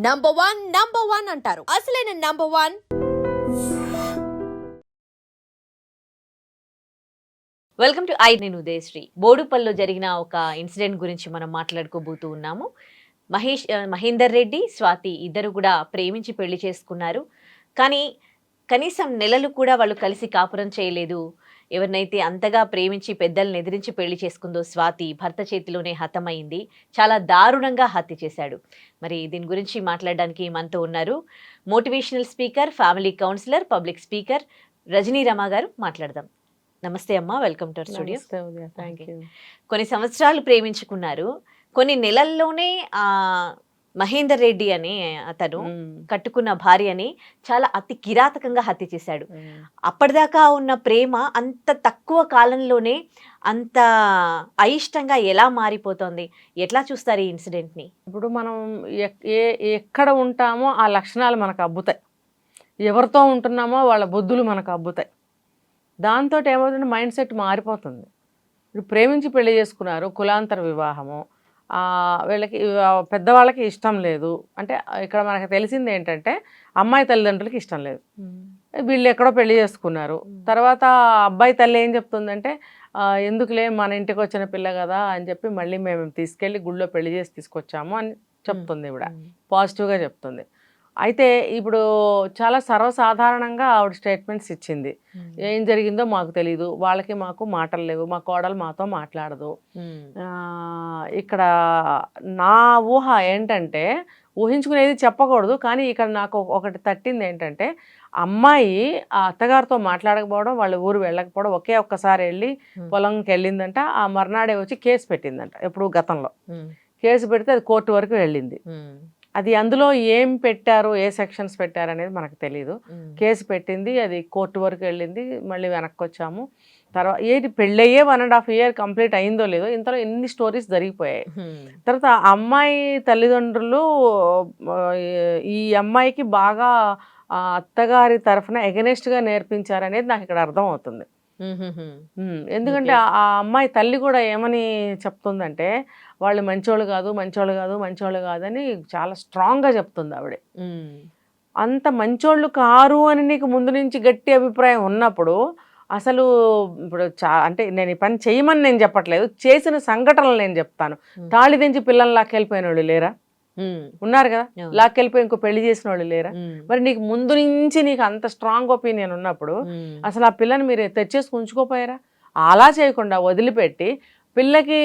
Number one అంటారు. అసలైన number one welcome to నేను ఉదయశ్రీ. బోడుపల్లిలో జరిగిన ఒక ఇన్సిడెంట్ గురించి మనం మాట్లాడుకోబోతూ ఉన్నాము. మహేందర్ రెడ్డి, స్వాతి ఇద్దరు కూడా ప్రేమించి పెళ్లి చేసుకున్నారు. కానీ కనీసం నెలలు కూడా వాళ్ళు కలిసి కాపురం చేయలేదు. ఎవరినైతే అంతగా ప్రేమించి పెద్దల్ని ఎదిరించి పెళ్లి చేసుకుందో స్వాతి భర్త చేతిలోనే హతమైంది. చాలా దారుణంగా హత్య చేశాడు. మరి దీని గురించి మాట్లాడడానికి మనతో ఉన్నారు motivational speaker, family counsellor, public speaker Rajani Rama గారు. మాట్లాడదాం. నమస్తే అమ్మ, వెల్కమ్ టు అవర్ స్టూడియో. కొన్ని సంవత్సరాలు ప్రేమించుకున్నారు. కొన్ని నెలల్లోనే మహేందర్ రెడ్డి అనే అతను కట్టుకున్న భార్యని చాలా అతి కిరాతకంగా హత్య చేశాడు. అప్పటిదాకా ఉన్న ప్రేమ అంత తక్కువ కాలంలోనే అంత అయిష్టంగా ఎలా మారిపోతుంది? ఎట్లా చూస్తారు ఈ ఇన్సిడెంట్ని? ఇప్పుడు మనం ఎక్కడ ఉంటామో ఆ లక్షణాలు మనకు అబ్బుతాయి. ఎవరితో ఉంటున్నామో వాళ్ళ బుద్ధులు మనకు అబ్బుతాయి. దాంతో ఏమవుతుంది, మైండ్ సెట్ మారిపోతుంది. ఇప్పుడు ప్రేమించి పెళ్లి చేసుకున్నారు, కులాంతర వివాహము, వీళ్ళకి పెద్దవాళ్ళకి ఇష్టం లేదు. అంటే ఇక్కడ మనకు తెలిసింది ఏంటంటే అమ్మాయి తల్లిదండ్రులకి ఇష్టం లేదు. వీళ్ళు ఎక్కడో పెళ్లి చేసుకున్నారు. తర్వాత అబ్బాయి తల్లి ఏం చెప్తుందంటే, ఎందుకులే మన ఇంటికి వచ్చిన పిల్ల కదా అని చెప్పి మళ్ళీ మేము తీసుకెళ్ళి గుళ్ళో పెళ్లి చేసి తీసుకొచ్చాము అని చెప్తుంది. ఇవిడ పాజిటివ్గా చెప్తుంది. అయితే ఇప్పుడు చాలా సర్వసాధారణంగా ఆవిడ స్టేట్మెంట్స్ ఇచ్చింది. ఏం జరిగిందో మాకు తెలీదు, వాళ్ళకి మాకు మాటలు లేవు, మా కోడలు మాతో మాట్లాడదు. ఇక్కడ నా ఊహ ఏంటంటే, ఊహించుకునేది చెప్పకూడదు, కానీ ఇక్కడ నాకు ఒకటి తట్టింది ఏంటంటే, అమ్మాయి ఆ అత్తగారితో మాట్లాడకపోవడం, వాళ్ళ ఊరు వెళ్ళకపోవడం, ఒక్కసారి వెళ్ళి పొలంకి వెళ్ళిందంట. ఆ మర్నాడే వచ్చి కేసు పెట్టిందంట. ఎప్పుడు గతంలో కేసు పెడితే అది కోర్టు వరకు వెళ్ళింది. అది అందులో ఏం పెట్టారు, ఏ సెక్షన్స్ పెట్టారు అనేది మనకు తెలియదు. కేసు పెట్టింది, అది కోర్టు వరకు వెళ్ళింది, మళ్ళీ వెనక్కి వచ్చాము. తర్వాత ఏంటి పెళ్ళయ్యే 1.5 year కంప్లీట్ అయిందో లేదో, ఇంతలో ఎన్ని స్టోరీస్ జరిగిపోయాయి. తర్వాత ఆ అమ్మాయి తల్లిదండ్రులు ఈ అమ్మాయికి బాగా అత్తగారి తరఫున ఎగనెస్ట్గా నేర్పించారనేది నాకు ఇక్కడ అర్థం అవుతుంది. ఎందుకంటే ఆ అమ్మాయి తల్లి కూడా ఏమని చెప్తుందంటే, వాళ్ళు మంచోళ్ళు కాదు, మంచోళ్ళు కాదు, మంచోళ్ళు కాదని చాలా స్ట్రాంగ్గా చెప్తుంది ఆవిడ. అంత మంచోళ్ళు కారు అని నీకు ముందు నుంచి గట్టి అభిప్రాయం ఉన్నప్పుడు అసలు ఇప్పుడు అంటే నేను ఈ పని చేయమని నేను చెప్పట్లేదు, చేసిన సంఘటనలు నేను చెప్తాను. తాళి దించి పిల్లల్ని లాక్కెళ్ళిపోయిన వాళ్ళు లేరా? ఉన్నారు కదా. లాక్కెళ్ళిపోయి ఇంకో పెళ్లి చేసిన వాళ్ళు లేరా? మరి నీకు ముందు నుంచి నీకు అంత స్ట్రాంగ్ ఒపీనియన్ ఉన్నప్పుడు అసలు ఆ పిల్లని మీరు తెచ్చేసి ఉంచుకోపోయారా? అలా చేయకుండా వదిలిపెట్టి పిల్లకి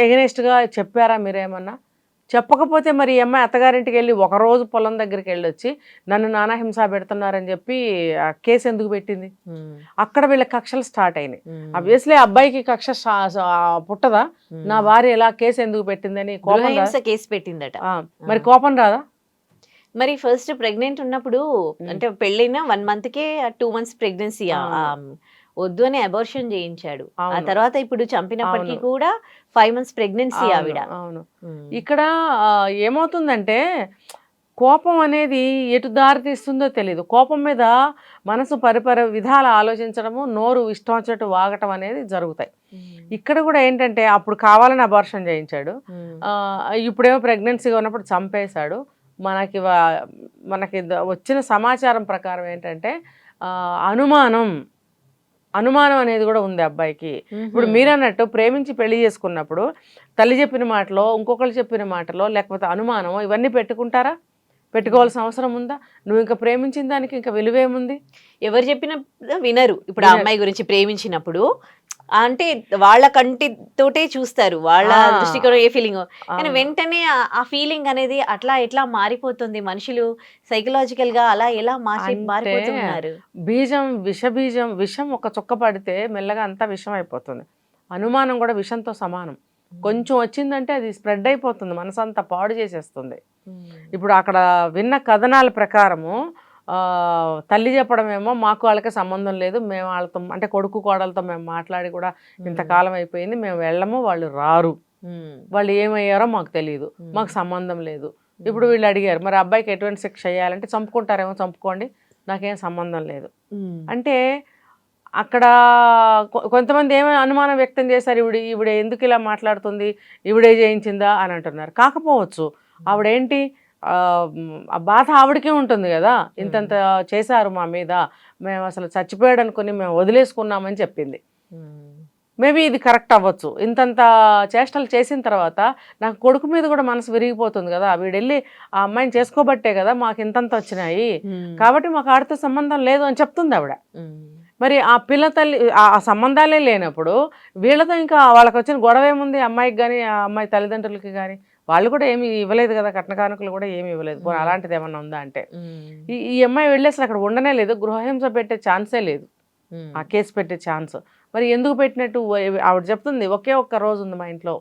ఎగనెస్ట్గా చెప్పారా మీరేమన్నా? చెప్పకపోతే మరి ఈ అమ్మాయి అత్తగారింటికి వెళ్ళి ఒకరోజు పొలం దగ్గరికి వెళ్ళి వచ్చి నన్ను నానా హింస పెడుతున్నారని చెప్పి కేసు ఎందుకు పెట్టింది? అక్కడ వీళ్ళ కక్షలు స్టార్ట్ అయినాయి. అబ్వియస్లీ అబ్బాయికి కక్ష పుట్టదా? నా భార్య ఎలా కేసు ఎందుకు పెట్టిందని కోపం కేసు పెట్టిందట. మరి కోపం రాదా? మరి ఫస్ట్ ప్రెగ్నెంట్ ఉన్నప్పుడు అంటే పెళ్ళైన 1 monthకే 2 months ప్రెగ్నెన్సీ వద్దు అని అబార్షన్ చేయించాడు. ఆ తర్వాత ఇప్పుడు చంపినప్పటికీ కూడా 5 months ప్రెగ్నెన్సీ ఆవిడ. అవును. ఇక్కడ ఏమవుతుందంటే కోపం అనేది ఎటు దారి తీస్తుందో తెలియదు. కోపం మీద మనసు పరిపర విధాలు ఆలోచించడము, నోరు ఇష్టం వచ్చినట్టు వాగటం అనేది జరుగుతాయి. ఇక్కడ కూడా ఏంటంటే అప్పుడు కావాలని అబార్షన్ చేయించాడు, ఇప్పుడేమో ప్రెగ్నెన్సీగా ఉన్నప్పుడు చంపేశాడు. మనకి వచ్చిన సమాచారం ప్రకారం ఏంటంటే అనుమానం అనేది కూడా ఉంది అబ్బాయికి. ఇప్పుడు మీరన్నట్టు ప్రేమించి పెళ్లి చేసుకున్నప్పుడు తల్లి చెప్పిన మాటలో, ఇంకొకరు చెప్పిన మాటలో, లేకపోతే అనుమానం, ఇవన్నీ పెట్టుకోవాల్సిన అవసరం ఉందా? నువ్వు ఇంకా ప్రేమించిన దానికి ఇంకా విలువేముంది? ఎవరు చెప్పిన వినరు. ఇప్పుడు ఆ అమ్మాయి గురించి ప్రేమించినప్పుడు అంటే వాళ్ళ కంటితోటే చూస్తారు, వాళ్ళ దృష్టికోణం ఏ ఫీలింగ్, కానీ వెంటనే ఆ ఫీలింగ్ అనేది అట్లా ఎట్లా మారిపోతుంది? మనుషులు సైకలాజికల్ గా అలా ఎలా మారిపోతున్నారు? విషం ఒక చుక్క పడితే మెల్లగా అంతా విషం అయిపోతుంది. అనుమానం కూడా విషంతో సమానం. కొంచెం వచ్చిందంటే అది స్ప్రెడ్ అయిపోతుంది, మనసంతా పాడు చేసేస్తుంది. ఇప్పుడు అక్కడ విన్న కథనాల ప్రకారము తల్లి చెప్పడమేమో మాకు వాళ్ళకి సంబంధం లేదు, మేము వాళ్ళతో అంటే కొడుకు కోడలతో మేము మాట్లాడి కూడా ఇంతకాలం అయిపోయింది, మేము వెళ్ళము, వాళ్ళు రారు, వాళ్ళు ఏమయ్యారో మాకు తెలియదు, మాకు సంబంధం లేదు. ఇప్పుడు వీళ్ళు అడిగారు మరి అబ్బాయికి ఎటువంటి శిక్ష చేయాలంటే, చంపుకుంటారేమో చంపుకోండి, నాకేం సంబంధం లేదు అంటే అక్కడ కొంతమంది ఏమైనా అనుమానం వ్యక్తం చేశారు, ఈవిడ ఎందుకు ఇలా మాట్లాడుతుంది, ఈవిడే చేయించిందా అని అంటున్నారు. కాకపోవచ్చు ఆవిడేంటి ఆ బాధ ఆవిడకే ఉంటుంది కదా, ఇంతంత చేశారు మా మీద, మేము అసలు చచ్చిపోయాడు అనుకుని మేము వదిలేసుకున్నామని చెప్పింది. మేబీ ఇది కరెక్ట్ అవ్వచ్చు. ఇంతంత చేష్టలు చేసిన తర్వాత నాకు కొడుకు మీద కూడా మనసు విరిగిపోతుంది కదా, వీడెళ్ళి ఆ అమ్మాయిని చేసుకోబట్టే కదా మాకు ఇంతంత వచ్చినాయి, కాబట్టి మాకు ఆడితో సంబంధం లేదు అని చెప్తుంది ఆవిడ. మరి ఆ పిల్ల తల్లి ఆ సంబంధాలే లేనప్పుడు వీళ్ళతో ఇంకా వాళ్ళకి వచ్చిన గొడవ ఏముంది, అమ్మాయికి కానీ ఆ అమ్మాయి తల్లిదండ్రులకి కానీ? వాళ్ళు కూడా ఏమి ఇవ్వలేదు కదా, కట్న కానుకలు కూడా ఏమి ఇవ్వలేదు. అలాంటిది ఏమన్నా ఉందా అంటే ఈ అమ్మాయి వెళ్ళి అసలు అక్కడ ఉండనే లేదు, గృహహింస పెట్టే ఛాన్సే లేదు, ఆ కేసు పెట్టే ఛాన్స్. మరి ఎందుకు పెట్టినట్టు ఆవిడ చెప్తుంది, ఒకే ఒక్క రోజు ఉంది మా ఇంట్లో,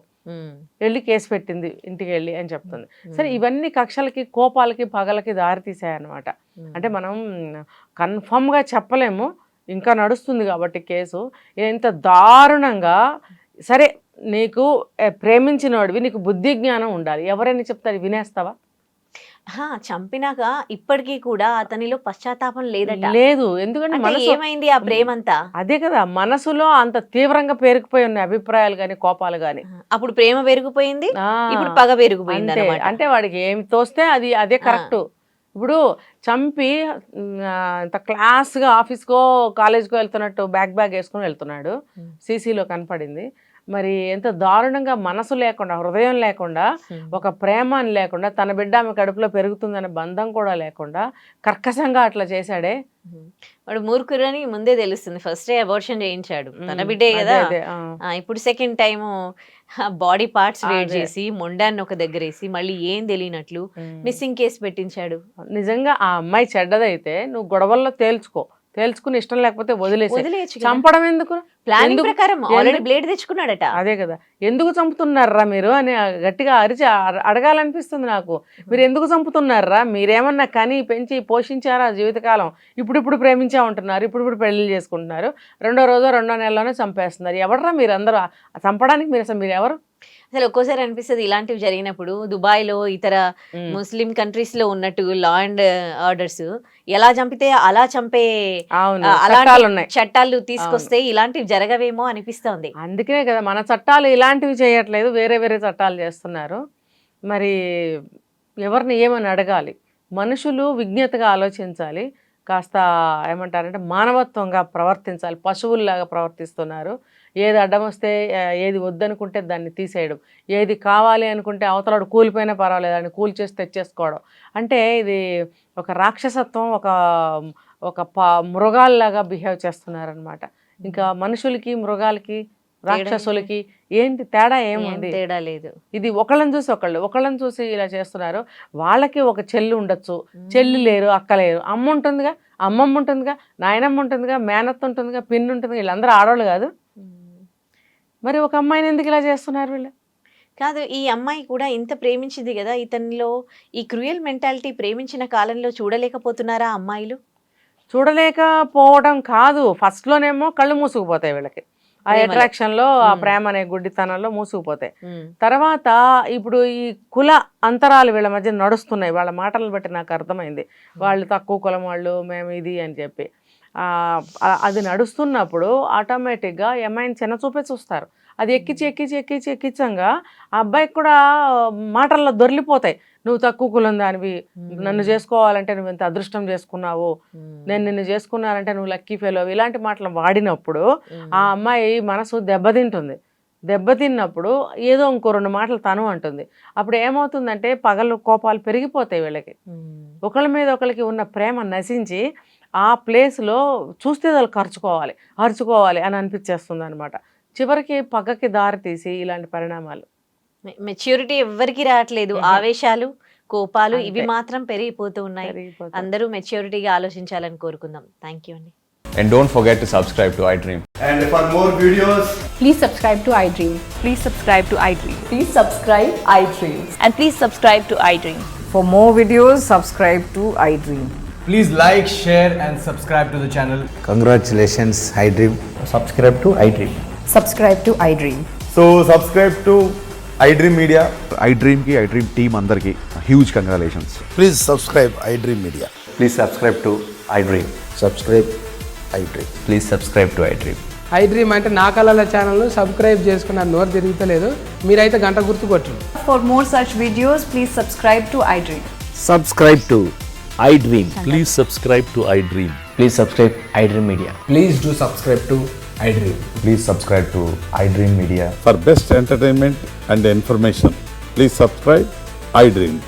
వెళ్ళి కేసు పెట్టింది ఇంటికి వెళ్ళి అని చెప్తుంది. సరే, ఇవన్నీ కక్షలకి, కోపాలకి, పగలకి దారి తీసాయన్నమాట. అంటే మనం కన్ఫర్మ్గా చెప్పలేము, ఇంకా నడుస్తుంది కాబట్టి కేసు. ఎంత దారుణంగా, సరే నీకు ప్రేమించినవాడివి, నీకు బుద్ధి జ్ఞానం ఉండాలి, ఎవరైనా చెప్తారు వినేస్తావా? చంపినాక ఇప్పటికీ కూడా అతనిలో పశ్చాత్తాపం లేదట. లేదు, ఎందుకంటే ఏమైంది ఆ ప్రేమంతా? అదే కదా, మనసులో అంత తీవ్రంగా పేరుకుపోయి ఉన్నాయి అభిప్రాయాలు గాని, కోపాలు గాని. అప్పుడు ప్రేమ పెరిగిపోయింది, ఇప్పుడు పగ పెరిగిపోయింది. అంటే వాడికి ఏమి తోస్తే అదే కరెక్ట్. ఇప్పుడు చంపి ఇంత క్లాస్గా ఆఫీస్కో కాలేజ్కో వెళ్తున్నట్టు బ్యాగ్ వేసుకుని వెళ్తున్నాడు, సీసీలో కనపడింది. మరి ఎంత దారుణంగా, మనసు లేకుండా, హృదయం లేకుండా, ఒక ప్రేమ అని లేకుండా, తన బిడ్డ ఆమె కడుపులో పెరుగుతుందనే బంధం కూడా లేకుండా కర్కశంగా అట్లా చేశాడే. వాడు మూర్ఖురని ముందే తెలుస్తుంది, ఫస్ట్ అబార్షన్ చేయించాడు, తన బిడ్డే కదా. ఇప్పుడు సెకండ్ టైం బాడీ పార్ట్స్ వేట్ చేసి మొండాన్ని ఒక దగ్గర వేసి మళ్ళీ ఏం తెలియనట్లు మిస్సింగ్ కేసు పెట్టించాడు. నిజంగా ఆ అమ్మాయి చెడ్డదైతే నువ్వు గొడవల్లో తేల్చుకుని ఇష్టం లేకపోతే వదిలేసి చంపడం ఎందుకు? ప్లానింగ్ ప్రకారం ఆల్రెడీ బ్లేడ్ తెచ్చుకున్నాడట. అదే కదా, ఎందుకు చంపుతున్నారా మీరు అని గట్టిగా అరిచి అడగాలనిపిస్తుంది నాకు. మీరు ఎందుకు చంపుతున్నారా? మీరేమన్నా కని పెంచి పోషించారా జీవితకాలం? ఇప్పుడు ప్రేమించా ఉంటున్నారు, ఇప్పుడు పెళ్లి చేసుకుంటున్నారు, రెండో నెలలోనే చంపేస్తున్నారు. ఎవడరా మీరు అందరూ? చంపడానికి మీరు ఎవరు? అసలు ఒక్కోసారి అనిపిస్తుంది ఇలాంటివి జరిగినప్పుడు, దుబాయ్లో ఇతర ముస్లిం కంట్రీస్ లో ఉన్నట్టు లా అండ్ ఆర్డర్స్ ఎలా చంపితే అలా చంపే చట్టాలు తీసుకొస్తే ఇలాంటివి జరగవేమో అనిపిస్తోంది. అందుకనే కదా మన చట్టాలు ఇలాంటివి చేయట్లేదు, వేరే చట్టాలు చేస్తున్నారు. మరి ఎవరిని ఏమని అడగాలి? మనుషులు విజ్ఞతగా ఆలోచించాలి, కాస్త ఏమంటారంటే మానవత్వంగా ప్రవర్తించాలి. పశువుల్లాగా ప్రవర్తిస్తున్నారు. ఏది అడ్డం వస్తే, ఏది వద్దనుకుంటే దాన్ని తీసేయడం, ఏది కావాలి అనుకుంటే అవతలాడు కూలిపోయినా పర్వాలేదు అని కూల్చేసి తెచ్చేసుకోవడం. అంటే ఇది ఒక రాక్షసత్వం, ఒక మృగాల్లాగా బిహేవ్ చేస్తున్నారనమాట. ఇంకా మనుషులకి, మృగాలకి, రాక్షసులకి ఏంటి తేడా? ఏముంది? తేడా లేదు. ఇది ఒకళ్ళని చూసి ఇలా చేస్తున్నారు. వాళ్ళకి ఒక చెల్లి ఉండొచ్చు, చెల్లి లేరు, అక్క లేరు, అమ్మ ఉంటుందిగా, అమ్మమ్మ ఉంటుందిగా, నాయనమ్మ ఉంటుందిగా, మేనత్త ఉంటుందిగా, పిన్ని ఉంటుందిగా, వీళ్ళందరూ ఆడవాళ్ళు కాదు. మరి ఒక అమ్మాయిని ఎందుకు ఇలా చేస్తున్నారు వీళ్ళు? కాదు, ఈ అమ్మాయి కూడా ఇంత ప్రేమించింది కదా, ఇతనిలో ఈ క్రూయల్ మెంటాలిటీ ప్రేమించిన కాలంలో చూడలేకపోతున్నారా అమ్మాయిలు? చూడలేకపోవడం కాదు, ఫస్ట్లోనేమో కళ్ళు మూసుకుపోతాయి వీళ్ళకి, ఆ అట్రాక్షన్లో, ఆ ప్రేమ అనే గుడ్డితనంలో మూసుకుపోతాయి. తర్వాత ఇప్పుడు ఈ కుల అంతరాలు వీళ్ళ మధ్య నడుస్తున్నాయి. వాళ్ళ మాటలను బట్టి నాకు అర్థమైంది, వాళ్ళు తక్కువ కులం వాళ్ళు, మేము ఇది అని చెప్పి. అది నడుస్తున్నప్పుడు ఆటోమేటిక్గా అమ్మాయిని చిన్న చూపే చూస్తారు. అది ఎక్కించంగా ఆ అబ్బాయికి కూడా మాటల్లో దొరికిపోతాయి. నువ్వు తక్కువ కులం దానివి, నన్ను చేసుకోవాలంటే నువ్వు ఎంత అదృష్టం చేసుకున్నావు, నేను నిన్ను చేసుకున్నానంటే నువ్వు లక్కీ ఫెలో, ఇలాంటి మాటలు వాడినప్పుడు ఆ అమ్మాయి మనసు దెబ్బతిన్నప్పుడు ఏదో ఇంకో రెండు మాటలు తను అంటుంది. అప్పుడు ఏమవుతుందంటే పగలు కోపాలు పెరిగిపోతాయి వీళ్ళకి. ఒకళ్ళ మీద ఒకరికి ఉన్న ప్రేమ నశించి ఆ ప్లేస్లో చూస్తే వాళ్ళు అరుచుకోవాలి అని అనిపించేస్తుంది అనమాట. చివరికి పగకి దారి తీసి ఇలాంటి పరిణామాలు. మెచ్యూరిటీ ఎవరికి రావట్లేదు, ఆవేశాలు, కోపాలు ఇవి మాత్రం పెరిగిపోతూ ఉన్నాయి. అందరూ మెచ్యూరిటీగా ఆలోచించాలని కోరుకుందాం. థ్యాంక్ యూ అండి. And don't forget to subscribe to iDream. And for more videos, please subscribe to iDream. Please subscribe to iDream. Please subscribe iDream. And please subscribe to iDream. For more videos, subscribe to iDream. please like, share and subscribe to the channel. Congratulations, iDream. Subscribe to iDream. Subscribe to iDream. So subscribe to iDream Media. iDream ki iDream team andarki huge congratulations. Please subscribe iDream Media. Please subscribe to iDream. Subscribe iDream. Please subscribe to iDream. iDream అంటే నా కళల channel subscribe చేసుకున్న నోరు తిరుగుతలేదు, మీరైతే గంట గుర్తు కొట్టండి. For more such videos, please subscribe to iDream. Subscribe to iDream. Please subscribe to iDream. Please subscribe iDream Media. Please do subscribe to iDream. Please subscribe to iDream Media. For best entertainment and information, please subscribe iDream.